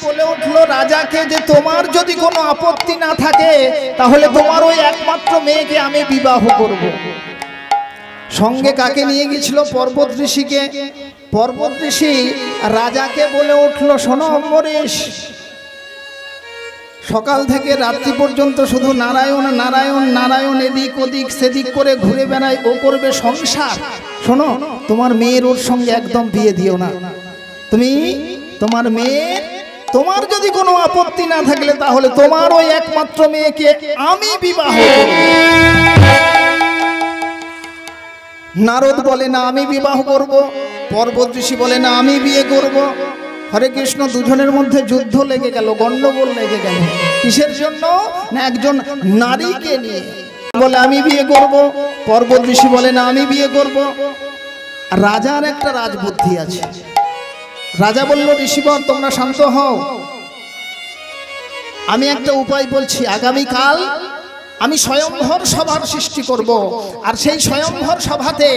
বলে উঠল রাজাকে যে তোমার যদি কোনো আপত্তি না থাকে তাহলে তোমার ওই একমাত্র মেয়েকে আমি বিবাহ করব। সঙ্গে কাকে নিয়ে গেছিল? পর্বত ঋষিকে। পর্বত ঋষি রাজাকে বলে উঠল, শোনো অম্বরীশ, সকাল থেকে রাত্রি পর্যন্ত শুধু নারায়ণ নারায়ণ নারায়ণ, এদিক ওদিক সেদিক করে ঘুরে বেড়ায়, ও করবে সংসার। শোনো, তোমার মেয়ের ওর সঙ্গে একদম বিয়ে দিও না। তুমি তোমার মেয়ের, তোমার যদি কোনো আপত্তি না থাকলে তাহলে তোমার ওই একমাত্র মেয়েকে আমি বিবাহ করব। নারদ বলে না আমি বিবাহ করব, পর্বত ঋষি বলে না আমি বিয়ে করব। হরে কৃষ্ণ, দুজনের মধ্যে যুদ্ধ লেগে গেল, গন্ডগোল লেগে গেল। কিসের জন্য? না একজন নারীকে নিয়ে। বলে আমি বিয়ে করব, পর্বত ঋষি বলে না আমি বিয়ে করব। রাজার একটা রাজবুদ্ধি আছে। রাজা বলল, ঋষিবর তোমরা শান্ত হও, আমি একটা উপায় বলছি। আগামীকাল আমি স্বয়ংভর সভার সৃষ্টি করব, আর সেই স্বয়ংভর সভাতে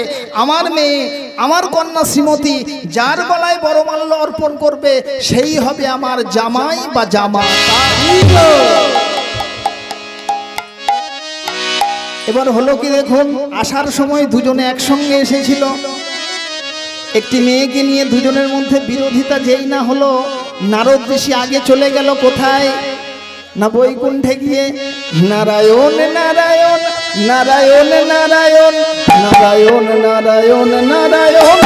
আমার মেয়ে, আমার কন্যা শ্রীমতী যার গলায় বরমাল্য অর্পণ করবে সেই হবে আমার জামাই বা জামাতা। এবার হলো কি দেখুন, আসার সময় দুজনে একসঙ্গে এসেছিল। একটি মেয়েকে নিয়ে দুজনের মধ্যে বিরোধিতা যেই না হলো, নারদ ঋষি আগে চলে গেল কোথায়? না বৈকুণ্ঠে গিয়ে নারায়ণ নারায়ণ নারায়ণ নারায়ণ নারায়ণ নারায়ণ নারায়ণ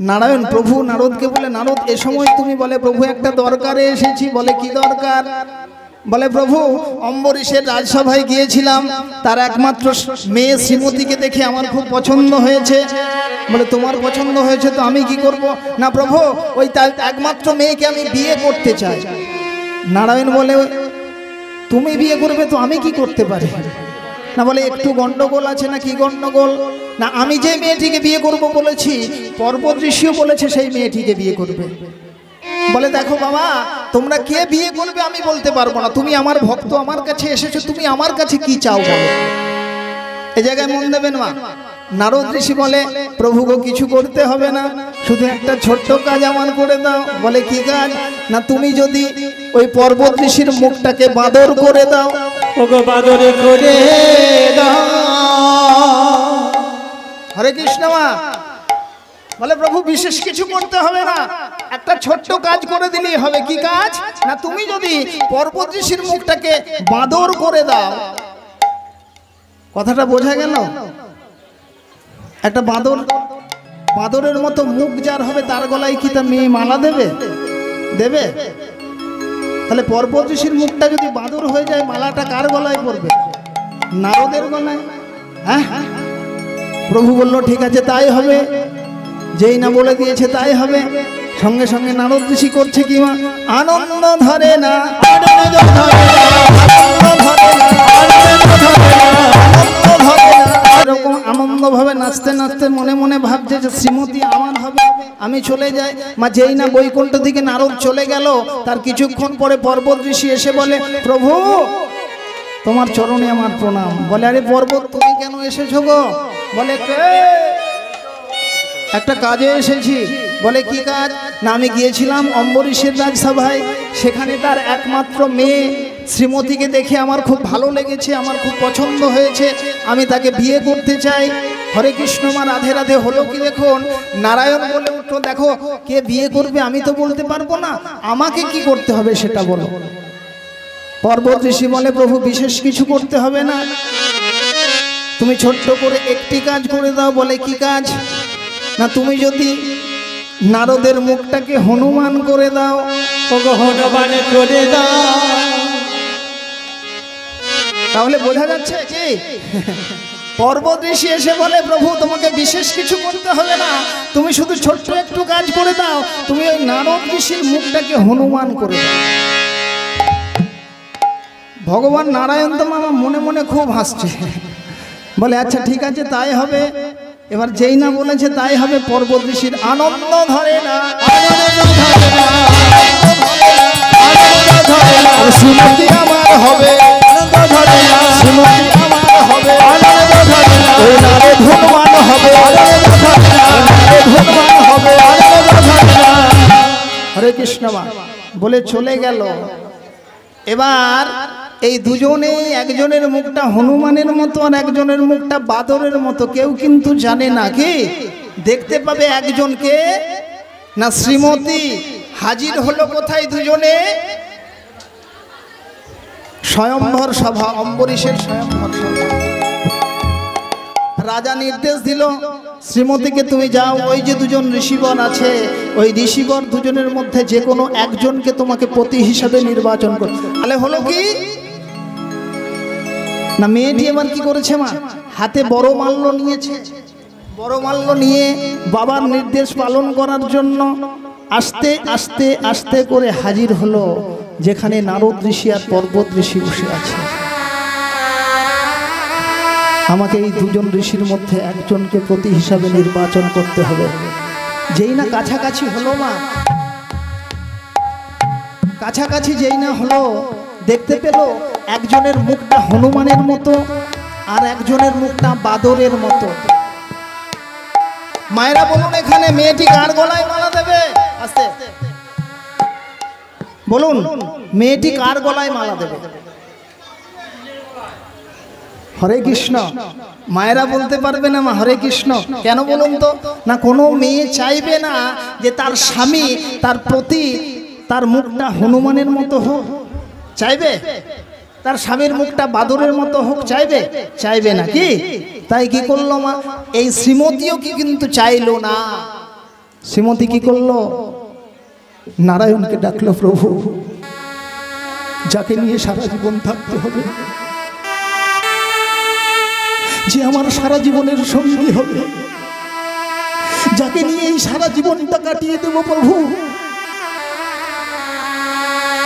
নারায়ণ। প্রভু নারদকে বলে, নারদ এ সময় তুমি? বলে প্রভু একটা দরকারে এসেছি। বলে কি দরকার? বলে প্রভু অম্বরীশের রাজসভায় গিয়েছিলাম, তার একমাত্র মেয়ে শ্রীমতীকে দেখে আমার খুব পছন্দ হয়েছে। বলে তোমার পছন্দ হয়েছে তো আমি কি করব? না প্রভু ওই তার একমাত্র মেয়েকে আমি বিয়ে করতে চাই। নারায়ণ বলে তুমি বিয়ে করবে তো আমি কি করতে পারি? না বলে একটু গন্ডগোল আছে। না কি গন্ডগোল? না আমি যে মেয়েটিকে বিয়ে করব বলেছি, পর্বত ঋষিও বলেছে সেই মেয়েটিকে বিয়ে করবে। বলে দেখো বাবা, তোমরা কে বিয়ে করবে আমি বলতে পারবো না, তুমি আমার ভক্ত, আমার কাছে এসেছো, তুমি আমার কাছে কি চাও বলো। এই জায়গায় মন দেবেন মা। নারদ ঋষি বলে প্রভু গো কিছু করতে হবে না, শুধু একটা ছোট্ট কাজ আমার করে দাও। বলে কি কাজ? না তুমি যদি ওই পর্বত ঋষির মুখটাকে বাঁদর করে দাও। ওগো বাঁদরে করে দাও। হরে কৃষ্ণ মা। বলে প্রভু বিশেষ কিছু করতে হবে না, একটা ছোট্ট কাজ করে দিলেই হবে। কি কাজ? না তুমি যদি পর্বত ঋষির মুখটাকে বাঁদর করে দাও। কথাটা বোঝা গেল? একটা বাঁদর, বাঁদরের মতো মুখ যার হবে তার গলায় কি তার মেয়ে মালা দেবে? দেবে? তাহলে পর্বত ঋষির মুখটা যদি বাঁদর হয়ে যায়, মালাটা কার গলায় পড়বে? নারদের গলায়। হ্যাঁ, প্রভু বলল ঠিক আছে তাই হবে। যেই না বলে দিয়েছে তাই হবে। সঙ্গে সঙ্গে নারদ ঋষি করছে কি মা? আনন্দ ধরে না, আনন্দ ধরে না, আনন্দ ধরে না, আনন্দ ধরে না, আনন্দ ধরে না। এরকম আনন্দ ভাবে নাচতে নাচতে মনে মনে ভাবছে যে শ্রীমতী আমার হবে, আমি চলে যাই। মা যেই না বৈকুণ্ঠ দিকে নারদ চলে গেল, তার কিছুক্ষণ পরে পর্বত ঋষি এসে বলে প্রভু তোমার চরণে আমার প্রণাম। বলে আরে পর্বত তুমি কেন এসেছো গো? বলে একটা কাজে এসেছি। বলে কি কাজ? না আমি গিয়েছিলাম অম্বরীশের রাজসভায়, সেখানে তার একমাত্র মেয়ে শ্রীমতীকে দেখে আমার খুব ভালো লেগেছে, আমার খুব পছন্দ হয়েছে, আমি তাকে বিয়ে করতে চাই। হরে কৃষ্ণ মা। রাধে রাধে। হলো কি দেখুন, নারায়ণ বলে উঠল দেখো কে বিয়ে করবে আমি তো বলতে পারবো না, আমাকে কি করতে হবে সেটা বলো। পর্বত ঋষি বলে প্রভু বিশেষ কিছু করতে হবে না, তুমি ছোট্ট করে একটি কাজ করে দাও। বলে কি কাজ? না তুমি যদি নারদের মুখটাকে হনুমান করে দাও। হনুমান করে দাও। তাহলে বোঝা যাচ্ছে কি পর্বত ঋষি এসে বলে প্রভু তোমাকে বিশেষ কিছু করতে হবে না, তুমি শুধু ছোট্ট একটু কাজ করে দাও, তুমি ওই নারদ ঋষির মুখটাকে হনুমান করে দাও। ভগবান নারায়ণ তো মামা মনে মনে খুব হাসছে, বলে আচ্ছা ঠিক আছে তাই হবে। এবার যেই না বলেছে তাই হবে, পর্বত ঋষির আনন্দ ধরে না, শ্রীমতী আমার হবে, শ্রীমতী আমার হবে, ধনবান হবে, ধনবান হবে। হরে কৃষ্ণ বলে চলে গেল। এবার এই দুজনে, একজনের মুখটা হনুমানের মতো আর একজনের মুখটা বাদরের মতো, কেউ কিন্তু জানে না। কি দেখতে পাবে একজনকে না শ্রীমতী হাজির হলো কোথায়? দুজনে স্বয়ম্বর সভা, অম্বরীশের স্বয়ম্বর সভা। রাজা নির্দেশ দিল শ্রীমতীকে তুমি যাও, ওই যে দুজন ঋষিবর আছে, ওই ঋষিবর দুজনের মধ্যে যে কোনো একজনকে তোমাকে পতি হিসাবে নির্বাচন করতে। তাহলে হলো কি না, মেয়েটি এবার কি করেছে মা, হাতে বড় মাল্য নিয়েছে। বড় মাল্য নিয়ে বাবার নির্দেশ পালন করার জন্য আস্তে আস্তে আস্তে করে হাজির হলো যেখানে নারদ ঋষি আর পর্বত ঋষি বসে আছে। আমাকে এই দুজন ঋষির মধ্যে একজনকে প্রতি হিসাবে নির্বাচন করতে হবে। যেই না কাছাকাছি হলো মা, কাছাকাছি যেই না হলো, দেখতে পেল একজনের মুখটা হনুমানের মতো আর একজনের মুখটা বাদরের মতো। মায়েরা বলুন এখানে মেয়েটি কার গলায় মালা দেবে? আস্তে বলুন, মেয়েটি কার গলায় মালা দেবে? হরে কৃষ্ণ। মায়েরা বলতে পারবে না মা হরে কৃষ্ণ কেন বলুন তো? না কোনো মেয়ে চাইবে না যে তার স্বামী তার প্রতি তার মুখটা হনুমানের মতো হোক, চাইবে? তার স্বামীর মুখটা বাদরের মতো হোক, চাইবে? চাইবে না। কি তাই কি করলো মা, এই শ্রীমতীও কি কিন্তু চাইলো না। শ্রীমতী কি করলো, নারায়ণকে ডাকলো, প্রভু যাকে নিয়ে সারা জীবন থাকতে হবে, যে আমার সারা জীবনের সঙ্গী হবে, যাকে নিয়ে এই সারা জীবনটা কাটিয়ে দেব প্রভু,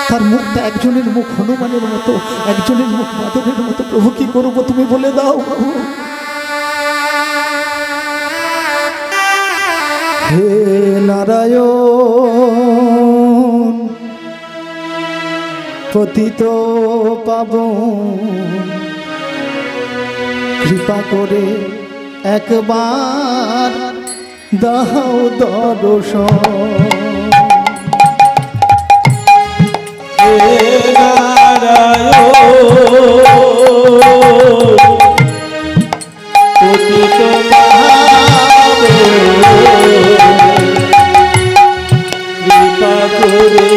তার মুখটা একজনের মুখ হনুমানের মতো, একজনের মুখ বাদরের মতো। প্রভু কি করবো তুমি বলে দাও প্রভু। হে নারায়ণ পতিত পাবন, কৃপা করে একবার দাও দর্শন। হে নারায়ণ পতিত কৃপা করে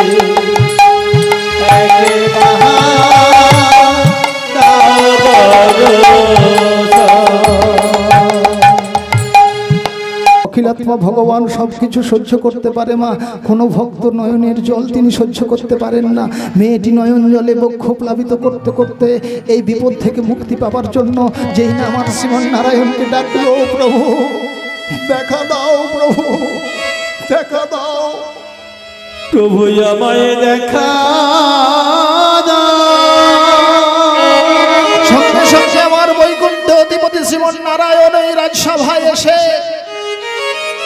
অখিলাত্মা ভগবান সবকিছু সহ্য করতে পারে মা, কোনো ভক্ত নয়নের জল তিনি সহ্য করতে পারেন না। মেয়েটি নয়ন জলে বক্ষ প্লাবিত করতে করতে এই বিপদ থেকে মুক্তি পাওয়ার জন্য যেই না আমার শ্রীমন নারায়ণকে ডাকলো, প্রভু দেখা দাও, প্রভু দেখা দাও, প্রভু আমায় দেখা দাও। সঙ্গে সঙ্গে আমার বৈকুণ্ঠ অধিপতি শ্রীমন নারায়ণ এই রাজসভায় এসে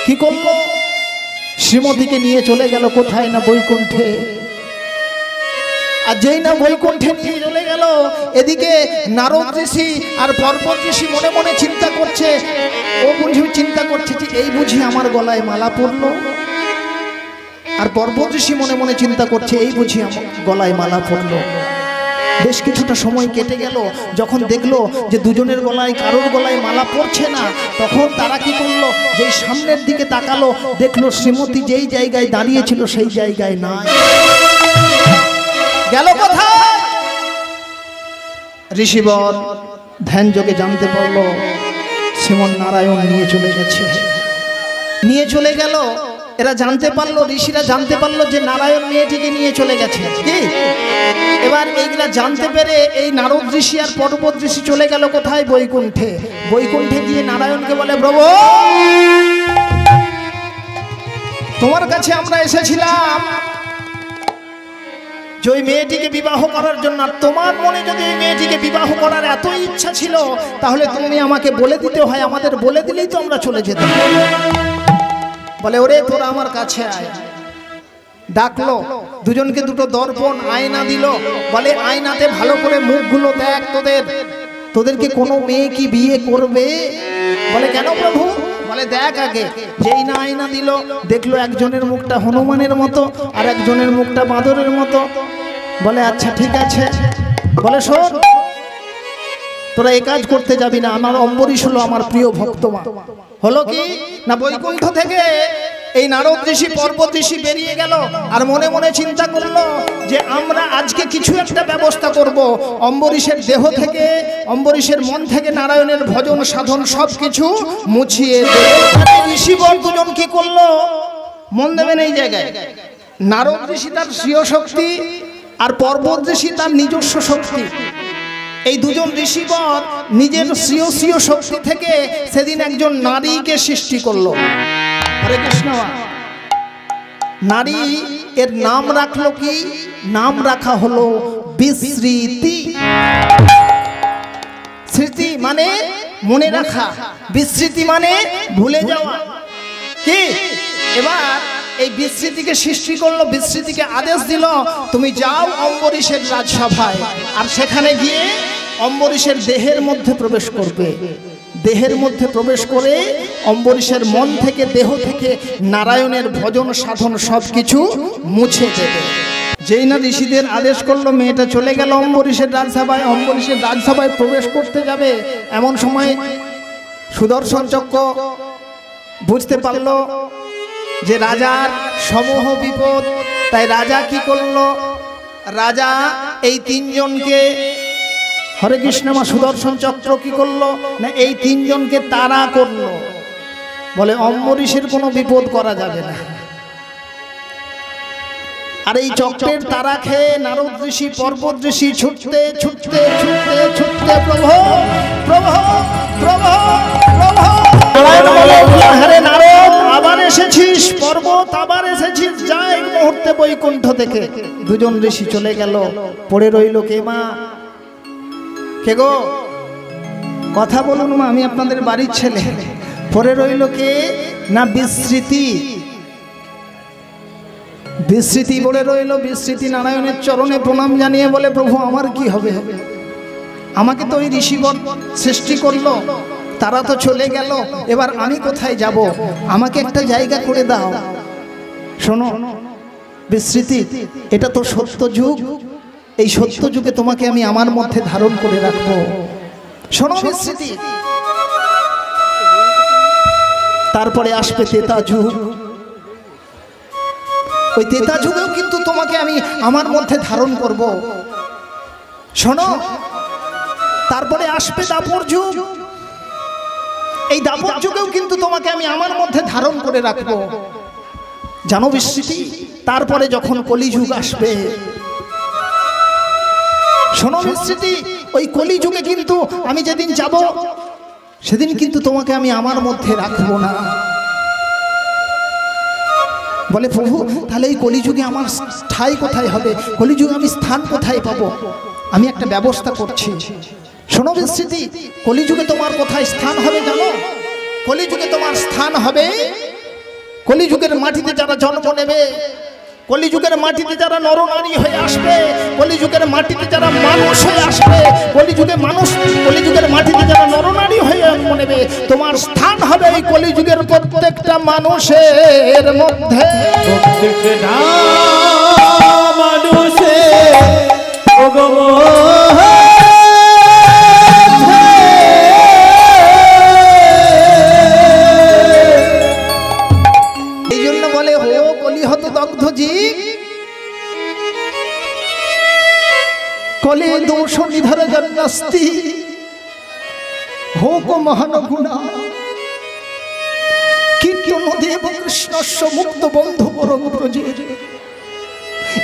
কি করলো, শ্রীমতীকে নিয়ে চলে গেল কোথায় না বৈকুণ্ঠে। আর যেই না বৈকুণ্ঠে নিয়ে চলে গেল, এদিকে নারদ ঋষি আর পর্বত ঋষি মনে মনে চিন্তা করছে, ও বুঝি চিন্তা করছে যে এই বুঝি আমার গলায় মালা পড়লো। আর পর্বত ঋষি মনে মনে চিন্তা করছে এই বুঝি আমার গলায় মালা পড়লো। বেশ কিছুটা সময় কেটে গেল, যখন দেখলো যে দুজনের গলায় কারোর গলায় মালা পড়ছে না, তখন তারা কি করলো, যেই সামনের দিকে তাকালো, দেখলো শ্রীমতী যেই জায়গায় দাঁড়িয়েছিল সেই জায়গায় নাই। গেল কোথায়? ঋষিবর ধ্যান যোগে জানতে পারলো শ্রীমন নারায়ণ নিয়ে চলে গেছে, নিয়ে চলে গেল। এরা জানতে পারলো, ঋষিরা জানতে পারলো যে নারায়ণ মেয়েটিকে নিয়ে চলে গেছে। কি এবার এইগুলা জানতে পেরে এই নারদ ঋষি আর পর্বত ঋষি চলে গেল কোথায়? বৈকুণ্ঠে। বৈকুণ্ঠে গিয়ে নারায়ণকে বলে, প্রভু তোমার কাছে আমরা এসেছিলাম, যে ওই মেয়েটিকে বিবাহ করার জন্য, আর তোমার মনে যদি ওই মেয়েটিকে বিবাহ করার এত ইচ্ছা ছিল, তাহলে তুমি আমাকে বলে দিতে হয়, আমাদের বলে দিলেই তো আমরা চলে যেতাম। বলে ওরে তোরা আমার কাছে আয়। ডাকলো, দুজনকে দুটো দর্পণ আয়না দিল, বলে আয়নাতে ভালো করে মুখগুলো দেখ, তোদেরকে কোনো মেয়ে কি বিয়ে করবে? বলে কেন প্রভু? বলে দেখ আগে। যেই না আয়না দিল, দেখলো একজনের মুখটা হনুমানের মতো আর একজনের মুখটা বাঁদরের মতো। বলে আচ্ছা ঠিক আছে। বলে শোন, তোরা এই কাজ করতে যাবি না, আমার অম্বরীশ হলো আমার প্রিয় ভক্তমা। হলো কি না, বৈকুণ্ঠ থেকে এই নারদ ঋষি পর্বত ঋষি বেরিয়ে গেল, আর মনে মনে চিন্তা করলো যে আমরা আজকে কিছু একটা ব্যবস্থা করব। অম্বরীশের দেহ থেকে, অম্বরীশের মন থেকে নারায়ণের ভজন সাধন সব কিছু মুছিয়ে ঋষিবর দুজন কি করলো, মন দেবেন এই জায়গায়। নারদ ঋষি তার স্বীয় শক্তি আর পর্বত ঋষি তার নিজস্ব শক্তি। এই দুজন ঋষিবর নিজের স্বীয় শক্তি থেকে সেদিন একজন নারীকে সৃষ্টি করলো। হরে কৃষ্ণ। নারী এর নাম রাখলো কি? নাম রাখা হলো বিস্মৃতি। স্মৃতি মানে মনে রাখা, বিস্মৃতি মানে ভুলে যাওয়া। কি এবার এই বিস্মৃতিকে সৃষ্টি করলো, বিস্মৃতিকে আদেশ দিল তুমি যাও অম্বরীশের রাজসভায়, আর সেখানে গিয়ে অম্বরীশের দেহের মধ্যে প্রবেশ করবে। দেহের মধ্যে প্রবেশ করে অম্বরীশের মন থেকে, দেহ থেকে নারায়ণের ভজন সাধন সব কিছু মুছে দেবে। যেই না ঋষিদের আদেশ করলো, মেয়েটা চলে গেল অম্বরীশের রাজসভায়। অম্বরীশের রাজসভায় প্রবেশ করতে যাবে, এমন সময় সুদর্শন চক্র বুঝতে পারলো যে রাজার সমূহ বিপদ। তাই রাজা কি করলো? রাজা এই তিনজনকে, হরে কৃষ্ণ মা, সুদর্শন চক্র কি করলো না, এই তিনজনকে তাড়া করলো। বলে অম্বরীশের কোনো বিপদ করা যাবে না। আর এই চক্রের তারা খেয়ে নারদ ঋষি পর্বত ঋষি ছুটতে ছুটতে ছুটতে ছুটতে প্রভু প্রভু প্রভু প্রভু হরে নারদ আবার এসেছিস, পর্বত আবার এসেছিস, যাই মুহূর্তে বৈকুণ্ঠ থেকে। দুজন ঋষি চলে গেল, পড়ে রইল কে মা? কে গো? কথা বলুন মা, আমি আপনাদের বাড়ির ছেলে। পড়ে রইল কে না বিস্মৃতি। বিস্মৃতি পড়ে রইল। বিস্মৃতি নারায়ণের চরণে প্রণাম জানিয়ে বলে প্রভু আমার কি হবে? আমাকে তো ওই ঋষিবর সৃষ্টি করলো, তারা তো চলে গেল, এবার আমি কোথায় যাব? আমাকে একটা জায়গা করে দাও। শোনো বিস্মৃতি, এটা তো সত্য যুগ, এই সত্য যুগে তোমাকে আমি আমার মধ্যে ধারণ করে রাখবো। শোনো বিস্মৃতি, তারপরে আসবে তেতা যুগ, ওই তেতা যুগেও কিন্তু তোমাকে আমি আমার মধ্যে ধারণ করব। শোনো, তারপরে আসবে দাপর যুগ, এই দাপর যুগেও কিন্তু তোমাকে আমি আমার মধ্যে ধারণ করে রাখবো। জানো বিস্মৃতি, তারপরে যখন কলিযুগ আসবে, শোনো বিস্মৃতি, ওই কলিযুগে কিন্তু আমি যেদিন যাব, সেদিন কিন্তু তোমাকে আমি আমার মধ্যে রাখবো না। বলে প্রভু তাহলে এই কলিযুগে আমার ঠাঁই কোথায় হবে? কলিযুগে আমি স্থান কোথায় পাবো? আমি একটা ব্যবস্থা করছি। শোনো বিস্মৃতি, কলিযুগে তোমার কোথায় স্থান হবে জানো? কলিযুগে তোমার স্থান হবে কলিযুগের মাটিতে যারা জন্ম নেবে, কলিযুগের মাটিতে যারা নরনারী হয়ে আসবে, কলিযুগের মাটিতে যারা মানুষ হয়ে আসবে, কলিযুগের মাটিতে যারা নরনারী হয়ে জন্ম নেবে, তোমার স্থান হবে এই কলিযুগের প্রত্যেকটা মানুষের মধ্যে। প্রত্যেকটা মানুষের এই জন্য বলে হো কলিহত দগ্ধ জীব, কলে দোষ নিধর জন্মস্তি হোক মহান গুণা কীর্তন দেব কৃষ্ণস্য মুক্ত বন্ধু পরম ব্রজের।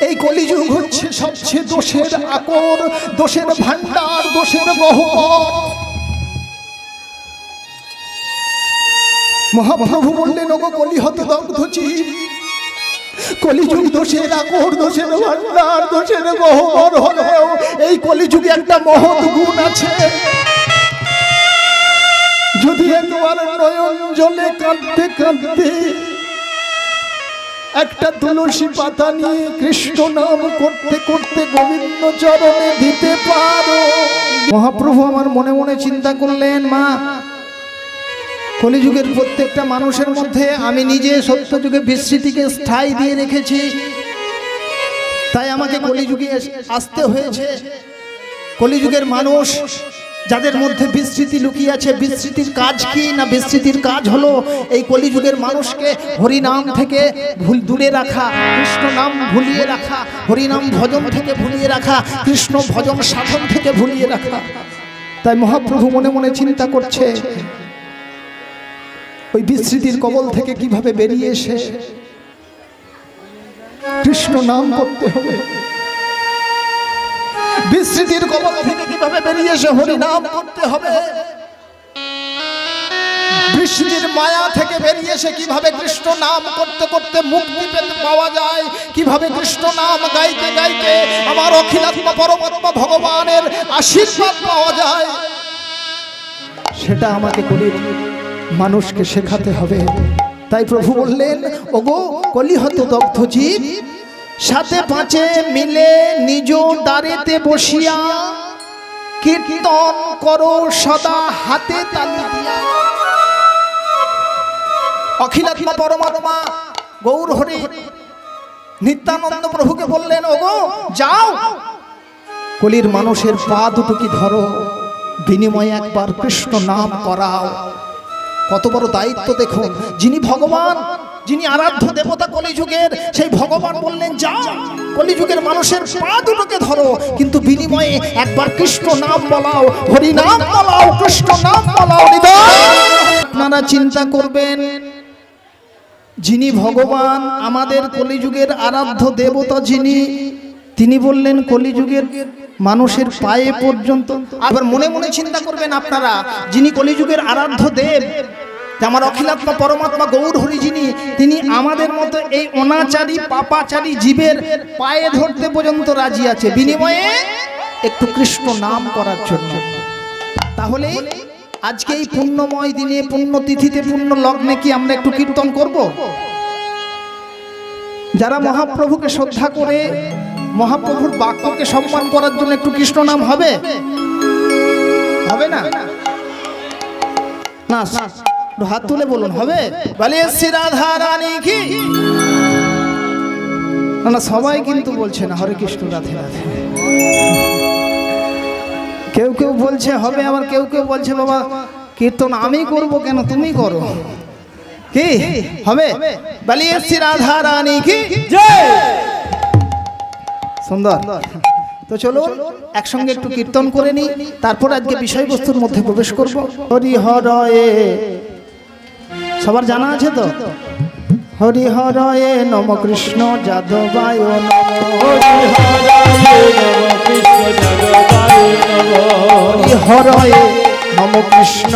এই কলিযুগ হচ্ছে সবচেয়ে দোষের আকর, দোষের ভান্ডার, দোষের গহ্বর। মহাপ্রভু বললেন ওগো কলিহত দগ্ধ জীব, কলিযুগ দোষের আকর, দোষের ভান্ডার, দোষের গহ্বর হলেও এই কলিযুগে একটা মহৎ গুণ আছে। যদি একবার নয়ন জলে কাঁদতে কাঁদতে একটা তুলসী পাতা নিয়ে কৃষ্ণ নাম করতে করতে গোবিন্দ চরণে দিতে পারো। মহাপ্রভু আমার মনে মনে চিন্তা করলেন, মা কলিযুগের প্রত্যেকটা মানুষের মধ্যে আমি নিজে সত্যযুগে বিস্মৃতিকে স্থায়ী দিয়ে রেখেছি, তাই আমাকে কলিযুগে আসতে হয়েছে। কলিযুগের মানুষ যাদের মধ্যে বিস্মৃতি লুকিয়ে আছে, বিস্মৃতির কাজ কি না? বিস্মৃতির কাজ হলো এই কলিযুগের মানুষকে হরিনাম থেকে দূরে রাখা, কৃষ্ণ নাম ভুলিয়ে রাখা, হরিনাম ভজন থেকে ভুলিয়ে রাখা, কৃষ্ণ ভজন সাধন থেকে ভুলিয়ে রাখা। তাই মহাপ্রভু মনে মনে চিন্তা করছে ওই বিস্মৃতির কবল থেকে কিভাবে বেরিয়ে এসে কৃষ্ণ নাম করতে হবে, বিস্মৃতির কবল থেকে কিভাবে বেরিয়ে এসে হরি নাম করতে হবে, বিস্মৃতির মায়া থেকে বেরিয়ে এসে কিভাবে কৃষ্ণ নাম করতে করতে মুক্তি পেতে পাওয়া যায়, কিভাবে কৃষ্ণ নাম গাইতে গাইতে আমার অখিলাত্মা পরমাত্মা ভগবানের আশীর্বাদ পাওয়া যায়, সেটা আমাকে কলির মানুষকে শেখাতে হবে। তাই প্রভু বললেন, ওগো কলিহত দগ্ধ জীব, সাথে পাঁচে মিলে নিজ দ্বারেতে বসিয়া কীর্তন করো সদা হাতে তালি দিয়া। অখিলাত্মা পরমাত্মা গৌর হরি নিত্যানন্দ প্রভুকে বললেন, ওগো যাও কলির মানুষের পা দুটো কি ধরো, বিনিময়ে একবার কৃষ্ণ নাম করাও। কত বড় দায়িত্ব দেখুন। যিনি ভগবান, যিনি আরাধ্য দেবতা কলিযুগের, সেই ভগবান বললেন যাও কলিযুগের মানুষের পা দুটোকে ধরো, কিন্তু বিনিময়ে একবার কৃষ্ণ নাম বলাও, হরি নাম বলাও, কৃষ্ণ নাম বলাও। আপনারা চিন্তা করবেন, যিনি ভগবান, আমাদের কলিযুগের আরাধ্য দেবতা যিনি, তিনি বললেন কলিযুগের মানুষের পায়ে পর্যন্ত। আবার মনে মনে চিন্তা করবেন আপনারা, যিনি কলিযুগের আরাধ্য দেব, আমার অখিলাত্মা পরমাত্মা গৌর হরি যিনি, তিনি আমাদের মতো এই অনাচারী পাপাচারী জীবের পায়ে ধরতে পর্যন্ত রাজি আছে, বিনিময়ে একটু কৃষ্ণ নাম করার জন্য। তাহলে আজকে এই পুণ্যময় দিনে, পুণ্যতিথিতে, পুণ্য লগ্নে কি আমরা একটু কীর্তন করব? যারা মহাপ্রভুকে শ্রদ্ধা করে, মহাপ্রভুর বাক্যকে সম্মান করার জন্য একটু কৃষ্ণ নাম হবে? হবে না? না, হাত তুলে বলুন, হবে? বলে শ্রী রাধা রানী কি? না, সবাই কিন্তু বলছে না হরে কৃষ্ণ রাধে রাধে। কেউ কেউ বলছে হবে, আবার কেউ কেউ বলছে বাবা কীর্তন আমি করব কেন, তুমি করো। কি হবে? বলে শ্রী রাধা রানী কি জয়। সুন্দর। তো চলুন একসঙ্গে একটু কীর্তন করে নি, তারপর আজকে বিষয়বস্তুর মধ্যে প্রবেশ করব। হরি হরয়ে, সবার জানা আছে তো? হরি হরয়ে নম কৃষ্ণ যাদবায় নম, হরি হরয়ে নম কৃষ্ণ